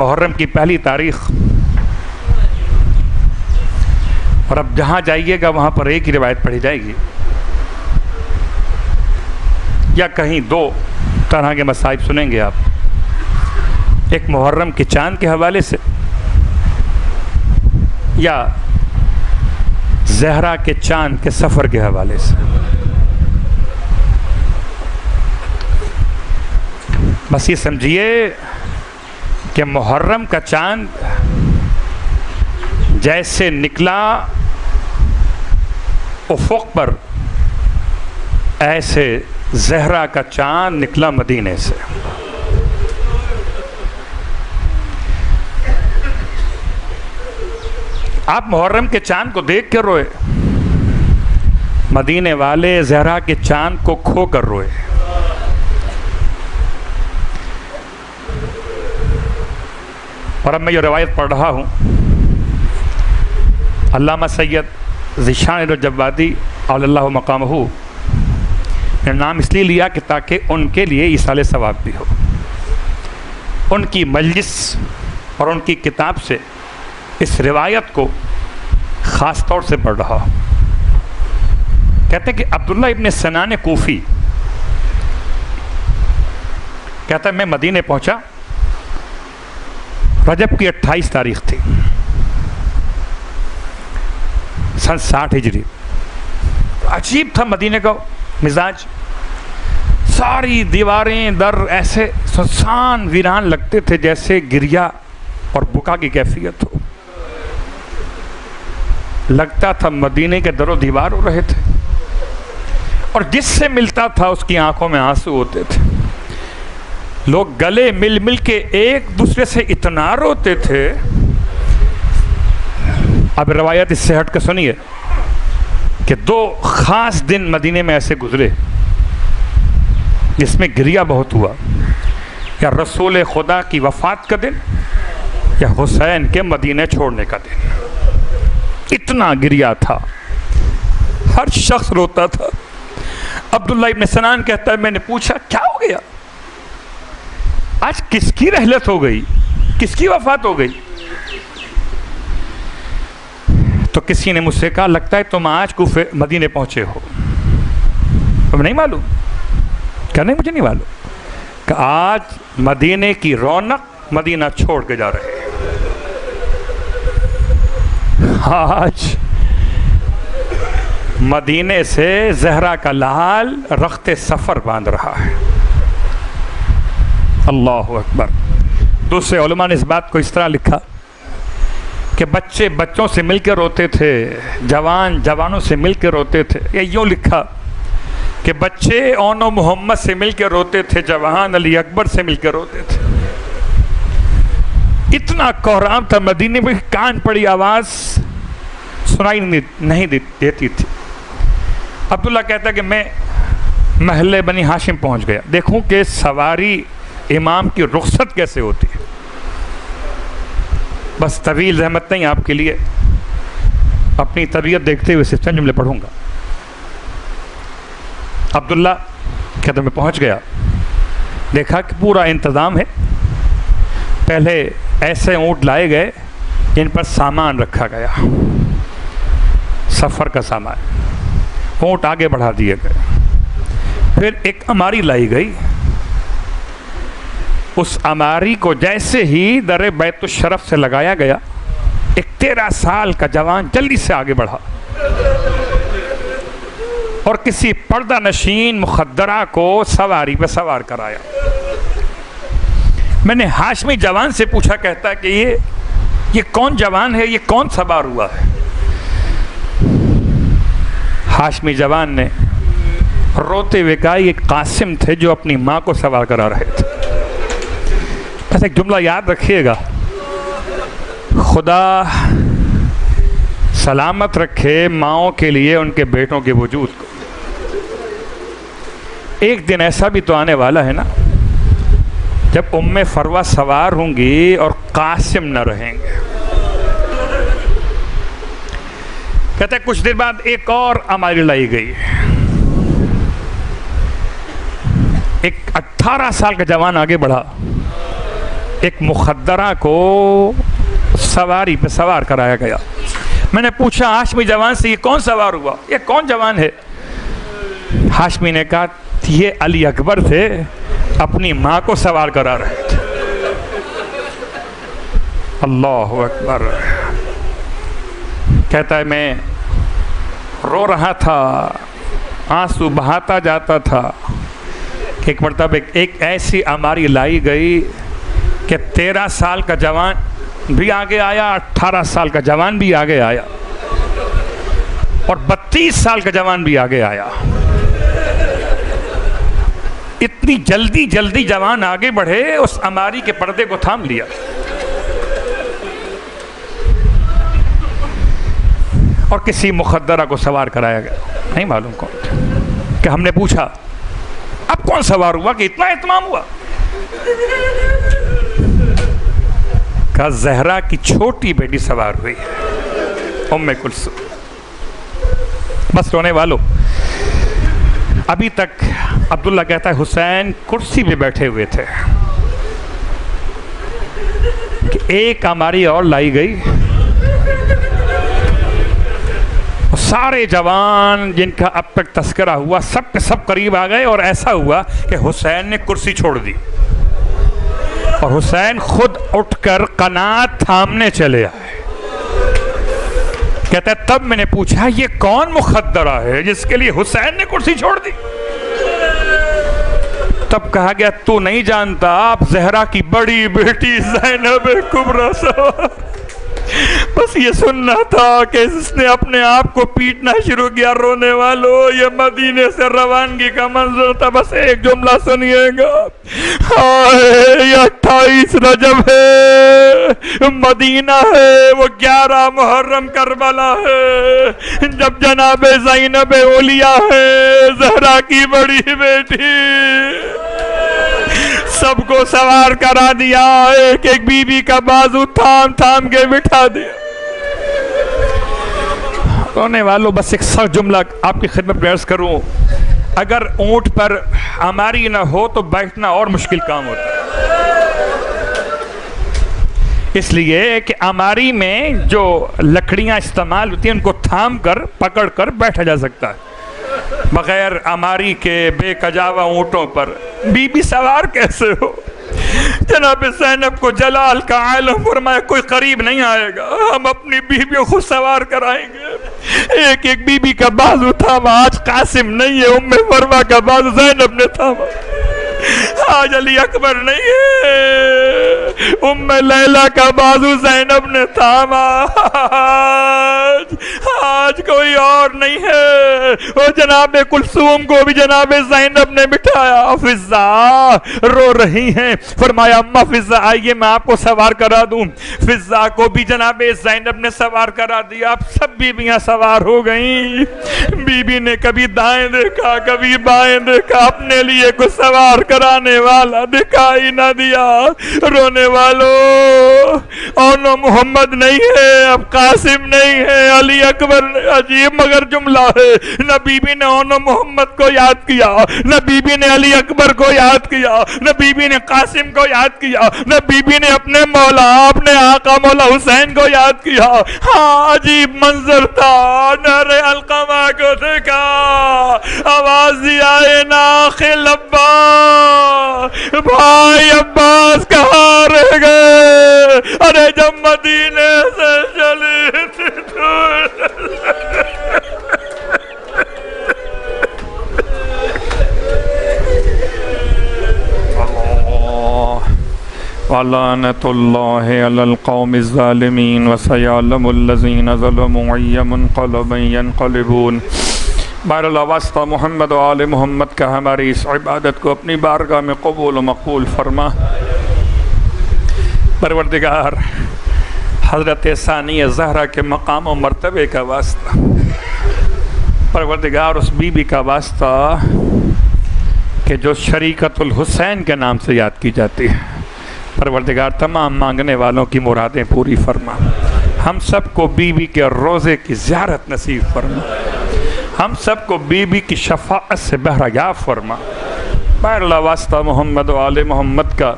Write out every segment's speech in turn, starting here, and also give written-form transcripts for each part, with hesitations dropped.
मुहर्रम की पहली तारीख, और अब जहाँ जाइएगा वहाँ पर एक ही रिवायत पढ़ी जाएगी या कहीं दो तरह के मसाइब सुनेंगे आप। एक मुहर्रम के चांद के हवाले से या ज़हरा के चांद के सफ़र के हवाले से। बस ये समझिए कि मुहर्रम का चांद जैसे निकला उफ़ुक़ पर, ऐसे ज़हरा का चांद निकला मदीने से। आप मुहर्रम के चांद को देख कर रोए, मदीने वाले ज़हरा के चांद को खो कर रोए। और अब मैं ये रवायत पढ़ रहा हूँ, अल्लामा सैयद ज़ीशान जव्वादी अल्लाह मकामहू ने नाम इसलिए लिया कि ताकि उनके लिए इसाले सवाब भी हो। उनकी मजलिस और उनकी किताब से इस रिवायत को ख़ास तौर से पढ़ रहा हूँ। कहते हैं कि अब्दुल्ला इब्न सनान कूफ़ी कहता है मैं मदीने पहुँचा, रजब की 28 तारीख थी, सन 60 हिजरी। अजीब था मदीने का मिजाज, सारी दीवारें दर ऐसे सुनसान वीरान लगते थे जैसे गिरिया और बुका की कैफियत हो। लगता था मदीने के दरो दीवार हो रहे थे, और जिससे मिलता था उसकी आंखों में आंसू होते थे। लोग गले मिल मिल के एक दूसरे से इतना रोते थे। अब रवायत इससे हट कर सुनिए कि 2 ख़ास दिन मदीने में ऐसे गुजरे जिसमें गिरिया बहुत हुआ, या रसूल खुदा की वफ़ात का दिन या हुसैन के मदीने छोड़ने का दिन। इतना गिरिया था, हर शख्स रोता था। अब्दुल्ला इब्न सनान कहता है मैंने पूछा क्या हो गया, आज किसकी रहलत हो गई, किसकी वफ़ात हो गई? तो किसी ने मुझसे कहा लगता है तुम आज कूफे मदीने पहुंचे हो। तुम्हें नहीं मालूम? क्या नहीं, मुझे नहीं मालूम। कि आज मदीने की रौनक मदीना छोड़ के जा रहे हैं। आज मदीने से ज़हरा का लाल रख्ते सफ़र बांध रहा है। अल्लाहु अकबर। दूसरे उलमा ने इस बात को इस तरह लिखा कि बच्चे बच्चों से मिलकर रोते थे, जवान जवानों से मिलकर रोते थे। या यूँ लिखा कि बच्चे ओनो मोहम्मद से मिलकर रोते थे, जवान अली अकबर से मिलकर रोते थे। इतना कोहराम था मदीने में, कान पड़ी आवाज़ सुनाई नहीं देती थी। अब्दुल्ला कहता कि मैं महल्ले बनी हाशिम पहुंच गया, देखूं कि सवारी इमाम की रुखसत कैसे होती है। बस तवील रहमत नहीं आपके लिए, अपनी तबीयत देखते हुए सिर्फ चंद जुमले पढ़ूंगा। अब्दुल्ला कहते मैं पहुंच गया, देखा कि पूरा इंतज़ाम है। पहले ऐसे ऊँट लाए गए जिन पर सामान रखा गया, सफ़र का सामान। ऊँट आगे बढ़ा दिए गए। फिर एक अमारी लाई गई, उस अमारी को जैसे ही दर बैतुश्शरफ से लगाया गया, एक 13 साल का जवान जल्दी से आगे बढ़ा और किसी पर्दा नशीन मुखद्दरा को सवारी पे सवार कराया। मैंने हाशमी जवान से पूछा, कहता कि ये कौन जवान है, ये कौन सवार हुआ है? हाशमी जवान ने रोते हुए कहा ये कासिम थे जो अपनी माँ को सवार करा रहे थे। बस एक जुमला याद रखिएगा, खुदा सलामत रखे माँओं के लिए उनके बेटों के वजूद को। एक दिन ऐसा भी तो आने वाला है ना जब उम्मे फरवा सवार होंगी और कासिम न रहेंगे। कहते कुछ देर बाद एक और अमारी लाई गई। एक 18 साल का जवान आगे बढ़ा एक मुखद्दरा को सवारी पे सवार कराया गया। मैंने पूछा हाशमी जवान से, ये कौन सवार हुआ, ये कौन जवान है? हाशमी ने कहा ये अली अकबर थे, अपनी माँ को सवार करा रहे थे। अल्लाह अकबर। कहता है मैं रो रहा था, आंसू बहाता जाता था कि एक मरतबा एक ऐसी अमारी लाई गई कि 13 साल का जवान भी आगे आया, 18 साल का जवान भी आगे आया और 32 साल का जवान भी आगे आया। इतनी जल्दी जल्दी जवान आगे बढ़े, उस अमारी के पर्दे को थाम लिया। और किसी मुखद्दरा को सवार कराया गया, नहीं मालूम कौन। कि हमने पूछा अब कौन सवार हुआ कि इतना इत्माम हुआ? कहा ज़हरा की छोटी बेटी सवार हुई, उम्मे कुलसूम। बस रोने वालों, अभी तक अब्दुल्ला कहता है हुसैन कुर्सी पे बैठे हुए थे कि एक अमारी और लाई गई। सारे जवान जिनका अब तक तस्करा हुआ सब के सब करीब आ गए और ऐसा हुआ कि हुसैन ने कुर्सी छोड़ दी और हुसैन खुद उठकर कनात थामने चले आए। कहता है तब मैंने पूछा ये कौन मुखद्दरा है जिसके लिए हुसैन ने कुर्सी छोड़ दी? तब कहा गया तू नहीं जानता, आप ज़हरा की बड़ी बेटी ज़ैनब कुबरा सवार। बस ये सुनना था कि इसने अपने आप को पीटना शुरू किया। रोने वालों, ये मदीने से रवानगी का मंजर था। बस एक जुमला सुनिएगा, हाय 28 रजब है, मदीना है, वो 11 मुहर्रम करबला है, जब जनाबे ज़ैनब औलिया है, ज़हरा की बड़ी बेटी, सबको सवार करा दिया, एक एक बीबी का बाजू थाम थाम के बिठा दिया। रोने वालों, बस एक सख्त जुमला आपकी खिदमत में अर्ज करूं, अगर ऊंट पर अमारी ना हो तो बैठना और मुश्किल काम होता है। इसलिए कि अमारी में जो लकड़ियां इस्तेमाल होती हैं उनको थाम कर पकड़ कर बैठा जा सकता है। बगैर अमारी के बेकजावा ऊँटों पर बीबी सवार कैसे हो? जनाब ज़ैनब को जलाल का आलम फरमाया कोई करीब नहीं आएगा, हम अपनी बीबियों को सवार कराएंगे। एक एक बीबी का बाजू थामा। आज कासिम नहीं है, उम्मे फरमा का बाजू ज़ैनब ने थामा। आज अली अकबर नहीं है, उम्मे लैला का बाजू ज़ैनब ने थामा। आज कोई और नहीं है, वो जनाबे कुलसूम को भी जनाबे ज़ैनब ने बिठाया। फिज़ा रो रही हैं, फरमाया अम्मा फिज़ा आइए मैं आपको सवार करा दूं। फिज़ा को भी जनाबे ज़ैनब ने सवार करा दिया। अब सब बीबियां सवार हो गईं। बीबी ने कभी दाएं देखा कभी बाएं देखा, अपने लिए कुछ सवार कराने वाला दिखाई ना दिया। रोने वालों, और मोहम्मद नहीं है, अब कासिम नहीं है, अली अकबर। अजीब मगर जुमला है, न बीबी ने ओनो मोहम्मद को याद किया, न बीबी ने अली अकबर को याद किया, न बीबी ने कासिम को याद किया, न बीबी ने अपने मौला अपने आका मौला हुसैन को याद किया। हाँ, अजीब मंजर था। नारे अलकमा को देखा, आवाज दिया ना खिल अब्बा, भाई अब्बास कहाँ रह गए? अरे जब मदीने से चले थे वलानतुल्लाहि अलल कौमिज़ ज़ालिमीन व सयअलमुल लज़ीना ज़लमू अय्य मुनक़लबिन यनक़लिबून। बहरहाल वास्ता मोहम्मद व आले मोहम्मद का हमारी इस इबादत को अपनी बारगाह में कबूल व मक़बूल फरमा। परवरदिगार, हज़रत सानिया ज़हरा के मकाम व मर्तबे का वास्ता, परवरदिगार उस बीबी का वास्ता कि जो शरीकतुल हुसैन के नाम से याद की जाती है, परवरदिगार तमाम मांगने वालों की मुरादें पूरी फरमा। हम सबको बीबी के रोज़े की ज़ियारत नसीब फरमा। हम सबको बीबी की शफाअत से बहरयाब फरमा। बहरहाल वास्ता मोहम्मद व आले मोहम्मद का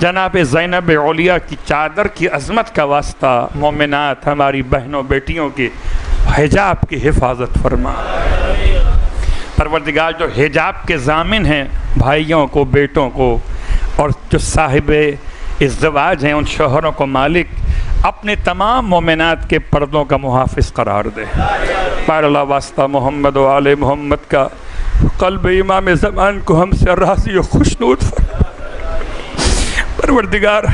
जनाब ज़ैनब औलिया की चादर की अज़मत का वास्ता मोमिनात हमारी बहनों बेटियों के हिजाब की हिफाजत फरमा। परवरदिगार जो हिजाब के ज़ामिन हैं भाइयों को, बेटों को, और जो साहिबे इज़्ज़वाज हैं उन शोहरों को मालिक अपने तमाम मोमिनात के पर्दों का मुहाफ़िज़ करार दे। पारला वास्ता मोहम्मद व आले मोहम्मद का क़ल्ब इमाम ज़मान को हमसे राज़ी और खुशनूद फरमा। परवरदिगार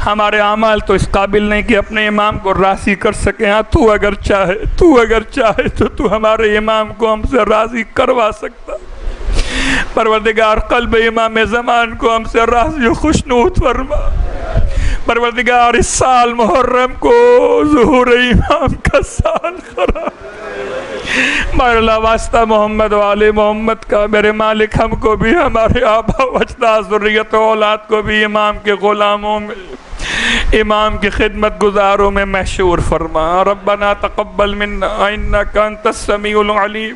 हमारे आमाल तो इस काबिल नहीं कि अपने इमाम को राज़ी कर सकें। हाँ, तू अगर चाहे तो तू हमारे इमाम को हमसे राज़ी करवा सकता। परवरदिगार क़ल्ब इमाम ज़मान को हमसे राज़ी और खुशनूद फरमा। परवरदिगार इस साल मुहर्रम को ज़ुहूर इमाम का साल करार। मारला वास्ता मोहम्मद वाले मोहम्मद का मेरे मालिक हमको भी, हमारे आबा अजदाद ज़ुर्रियत औलाद को भी इमाम के ग़ुलामों में, इमाम की खिदमत गुजारों में महशूर फरमा। रब्बना तक़ब्बल मिन्ना इन्नका अंतस समीउल अलीम।